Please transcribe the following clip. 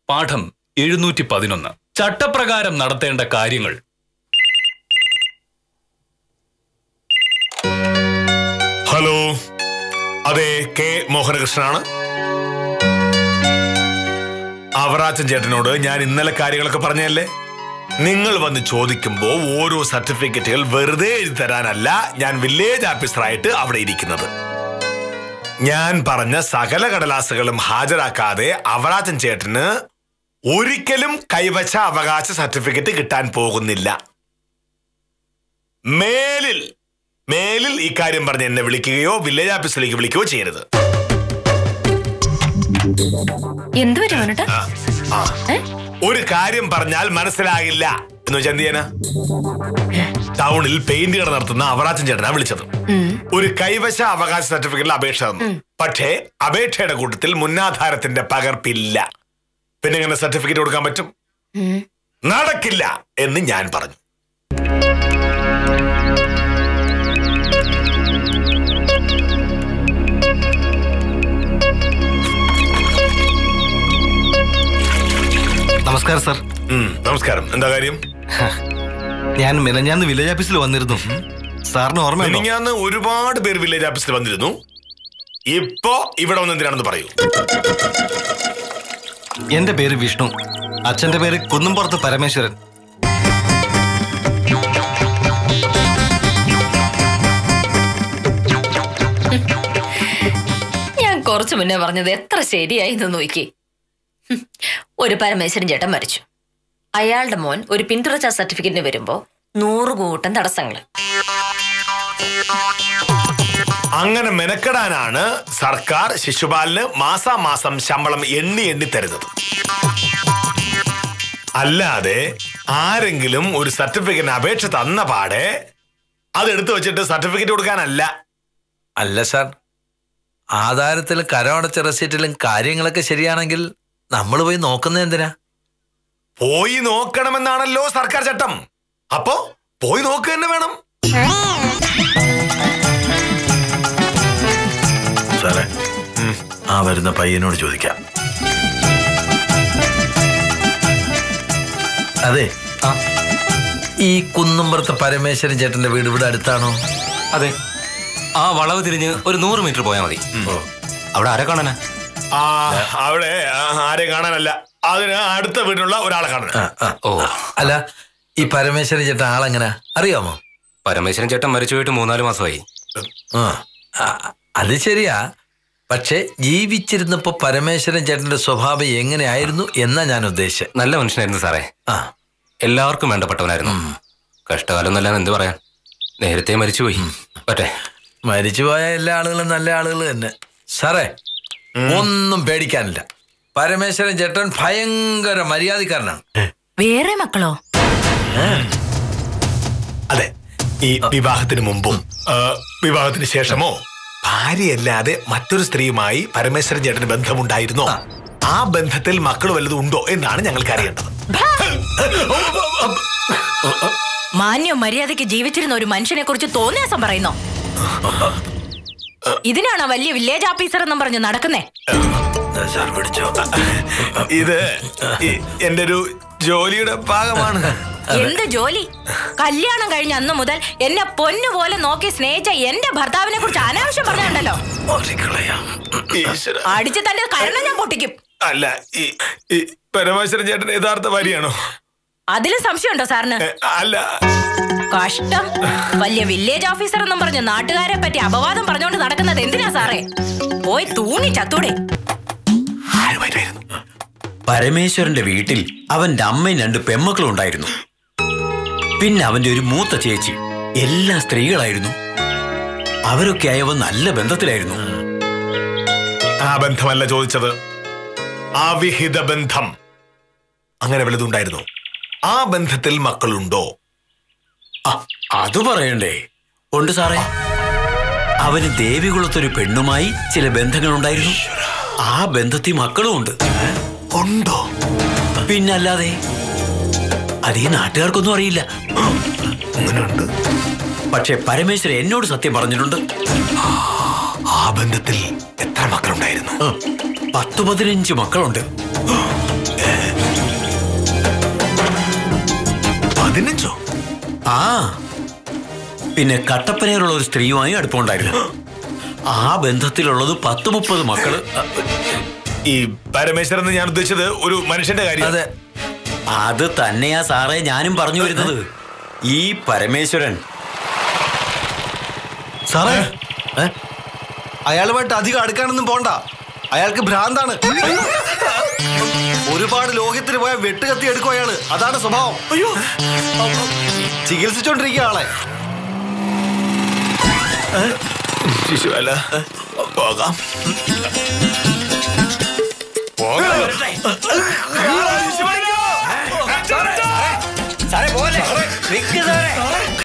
പാഠം 711 ചട്ടപ്രകാരം നടത്തേണ്ട കാര്യങ്ങൾ. ഹലോ, അതെ, കെ മോഹനകൃഷ്ണനാണ്. അവറാച്ചൻ ചേട്ടനോട് ഞാൻ ഇന്നലെ കാര്യങ്ങളൊക്കെ പറഞ്ഞല്ലേ. നിങ്ങൾ വന്ന് ചോദിക്കുമ്പോൾ ഓരോ സർട്ടിഫിക്കറ്റുകൾ വെറുതെ എഴുതി തരാനല്ല ഞാൻ വില്ലേജ് ഓഫീസറായിട്ട് അവിടെ ഇരിക്കുന്നത്. ഞാൻ പറഞ്ഞ സകല കടലാസുകളും ഹാജരാക്കാതെ അവറാച്ചൻ ചേട്ടന് ഒരിക്കലും കൈവശ അവകാശ സർട്ടിഫിക്കറ്റ് കിട്ടാൻ പോകുന്നില്ല. മേലിൽ ഈ കാര്യം പറഞ്ഞ് എന്നെ വിളിക്കുകയോ വില്ലേജ് ഓഫീസിലേക്ക് വിളിക്കുകയോ ചെയ്യരുത്. ഒരു കാര്യം പറഞ്ഞാൽ മനസ്സിലാകില്ല എന്ന് വെച്ചാൽ എന്ത് ചെയ്യാനാ? ടൗണിൽ പെയിന്റ് കട നടത്തുന്ന അവറാച്ചൻ ചേട്ടനാ വിളിച്ചത്. ഒരു കൈവശ അവകാശ സർട്ടിഫിക്കറ്റിൽ അപേക്ഷ തന്നു. പക്ഷേ അപേക്ഷയുടെ കൂട്ടത്തിൽ മുന്നാധാരത്തിന്റെ പകർപ്പില്ല. പിന്നെ എങ്ങനെ സർട്ടിഫിക്കറ്റ് കൊടുക്കാൻ പറ്റും? നടക്കില്ല എന്ന് ഞാൻ പറഞ്ഞു. നമസ്കാരം സാർ. നമസ്കാരം. എന്താ കാര്യം? ഞാൻ മിനിഞ്ഞാന്ന് വില്ലേജ് ഓഫീസിൽ വന്നിരുന്നു. സാറിന് ഓർമ്മ? മിനിഞ്ഞാന്ന് ഒരുപാട് പേര് വില്ലേജ് ഓഫീസിൽ വന്നിരുന്നു. ഇപ്പോ ഇവിടെ വന്ന് എന്തിനാണെന്ന് പറയൂ. എന്റെ പേര് വിഷ്ണു, അച്ഛന്റെ പേര് കുന്നുംപുറത്ത് പരമേശ്വരൻ. ഞാൻ കുറച്ചു മുന്നേ പറഞ്ഞത് എത്ര ശരിയായി എന്ന് നോക്കി. ഒരു പരമേശ്വരൻ ചേട്ടൻ മരിച്ചു. അയാളുടെ മോൻ ഒരു പിന്തുടർച്ചാ സർട്ടിഫിക്കറ്റിന് വരുമ്പോ 100 കൂട്ടം തടസ്സങ്ങൾ. അങ്ങനെ മെനക്കെടാനാണ് സർക്കാർ ശിശുപാലിന് മാസാമാസം ശമ്പളം എണ്ണി തരുന്നത്. അല്ലാതെ ആരെങ്കിലും ഒരു സർട്ടിഫിക്കറ്റിന് അപേക്ഷ തന്ന പാടെ അതെടുത്തു വെച്ചിട്ട് സർട്ടിഫിക്കറ്റ് കൊടുക്കാനല്ല. അല്ല സാർ, ആധാരത്തിലും കരമടച്ച റെസിറ്റിലും കാര്യങ്ങളൊക്കെ ശരിയാണെങ്കിൽ നമ്മൾ പോയി നോക്കുന്നത് എന്തിനാ? പോയി നോക്കണമെന്നാണല്ലോ സർക്കാർ ചട്ടം. അപ്പോ പോയി നോക്കുക തന്നെ വേണം. സാറേ, ആ വരുന്ന പയ്യനോട് ചോദിക്കാം. അതെ, ഈ കുന്നുംപുറത്തെ പരമേശ്വരൻ ചേട്ടന്റെ വീട് ഇവിടെ അടുത്താണോ? അതെ, ആ വളവ് തിരിഞ്ഞ് ഒരു 100 മീറ്റർ പോയാൽ മതി. അവിടെ ആരെ കാണാനാ? അവിടെ ആരെ കാണാനല്ല, അതിന് അടുത്ത വീട്ടിലുള്ള ഒരാളെ കാണാൻ. ഓ, അല്ല, ഈ പരമേശ്വരൻ ചേട്ടൻ ആളെങ്ങനെ അറിയാമോ? പരമേശ്വരൻ ചേട്ടൻ മരിച്ചു പോയിട്ട് 3-4 മാസമായി. അത് ശരിയാ. പക്ഷെ ജീവിച്ചിരുന്നപ്പോ പരമേശ്വരൻ ചേട്ടന്റെ സ്വഭാവം എങ്ങനെയായിരുന്നു എന്നാ ഞാൻ ഉദ്ദേശിച്ചത്. നല്ല മനുഷ്യനായിരുന്നു സാറേ. എല്ലാവർക്കും വേണ്ടപ്പെട്ടവനായിരുന്നു. കഷ്ടകാലം എന്നല്ലാതെ എന്ത് പറയാൻ, നേരത്തെ മരിച്ചുപോയി. പറ്റേ, മരിച്ചുപോയ എല്ലാ ആളുകളും നല്ല ആളുകൾ തന്നെ. സാറേ, ഒന്നും പേടിക്കാനില്ല. പരമേശ്വരൻ ചേട്ടൻ ഭയങ്കര മര്യാദക്കാരനാണ്. വേറെ മക്കളോ? അതെ, ഈ വിവാഹത്തിന് മുമ്പും വിവാഹത്തിന് ശേഷമോ ഭാര്യയല്ലാതെ മറ്റൊരു സ്ത്രീയുമായി പരമേശ്വരൻ ചേട്ടന് ബന്ധമുണ്ടായിരുന്നോ? ആ ബന്ധത്തിൽ മക്കൾ വല്ലതും ഉണ്ടോ എന്നാണ് ഞങ്ങൾക്ക് അറിയേണ്ടത്. മാന്യ മര്യാദയ്ക്ക് ജീവിച്ചിരുന്ന ഒരു മനുഷ്യനെ കുറിച്ച് തോന്നിയാസം പറയുന്നോ? ഇതിനാണോ വലിയ വില്ലേജ് ഓഫീസർ എന്നും പറഞ്ഞു നടക്കുന്നേ? ഇത് എന്റെ ഒരു ജോലിയുടെ ഭാഗമാണ്. എന്ത് ജോലി? കല്യാണം കഴിഞ്ഞ അന്ന് മുതൽ എന്നെ പൊന്നുപോലെ നോക്കി സ്നേഹിച്ച എന്റെ ഭർത്താവിനെ കുറിച്ച് അനാവശ്യം പറഞ്ഞുണ്ടല്ലോ. അടിച്ച് തന്റെ കരണം ഞാൻ പൊട്ടിക്കും. അല്ല, ഈ പരമേശ്വരൻ ചേട്ടൻ യഥാർത്ഥ ഭാര്യയാണോ? അതിലും സംശയമുണ്ടോ സാറിന്? അല്ല. കഷ്ടം. വലിയ വില്ലേജ് ഓഫീസർ എന്നും പറഞ്ഞ് നാട്ടുകാരെ പറ്റി അപവാദം പറഞ്ഞുകൊണ്ട് നടക്കുന്നത് എന്തിനാ സാറേ? പോയി തൂങ്ങി ചത്തൂടെ. പരമേശ്വരന്റെ വീട്ടിൽ അവന്റെ അമ്മയും 2 പെമ്മക്കളും ഉണ്ടായിരുന്നു. പിന്നെ അവന്റെ ഒരു മൂത്ത ചേച്ചി. എല്ലാ സ്ത്രീകളായിരുന്നു. അവരൊക്കെ ആയവ നല്ല ബന്ധത്തിലായിരുന്നു. ആ ബന്ധമല്ല ചോദിച്ചത്, അവിഹിത ബന്ധം. അങ്ങനെ വലുതുണ്ടായിരുന്നു. ആ ബന്ധത്തിൽ മക്കളുണ്ടോ? അത് പറയണ്ടേ? ഉണ്ട് സാറേ. അവന് ദേവികുളത്തൊരു പെണ്ണുമായി ചില ബന്ധങ്ങളുണ്ടായിരുന്നു. ആ ബന്ധത്തിൽ മക്കളും ഉണ്ട്. ഉണ്ടോ? പിന്നല്ലാതെ. അതീ നാട്ടുകാർക്കൊന്നും അറിയില്ല. അങ്ങനെയുണ്ട്. പക്ഷെ പരമേശ്വരൻ എന്നോട് സത്യം പറഞ്ഞിട്ടുണ്ട്. ആ ബന്ധത്തിൽ എത്ര മക്കളുണ്ടായിരുന്നു? 10-15 മക്കളുണ്ട്. 15? ആ പിന്നെ കട്ടപ്പനയിലുള്ള ഒരു സ്ത്രീയുമായി അടുപ്പമുണ്ടായിരുന്നു. ആ ബന്ധത്തിലുള്ളത് 10-30 മക്കള്. ഈ പരമേശ്വരൻ എന്ന് ഞാൻ ഉദ്ദേശിച്ചത് ഒരു മനുഷ്യന്റെ കാര്യം. അതെ, അത് തന്നെയാ സാറേ ഞാനും പറഞ്ഞു വരുന്നത്. ഈ പരമേശ്വരൻ സാറേ, അയാളുമായിട്ട് അധികം അടുക്കാനൊന്നും പോണ്ട. അയാൾക്ക് ഭ്രാന്താണ്. ഒരുപാട് ലോഹ്യത്തിന് പോയ വെട്ടുകത്തി എടുക്കും അയാള്. അതാണ് സ്വഭാവം. അയ്യോ, ചികിത്സിച്ചോണ്ടിരിക്കുക ആളെ. ശിശുവല്ല, പോകാം. സാറേ പോലെ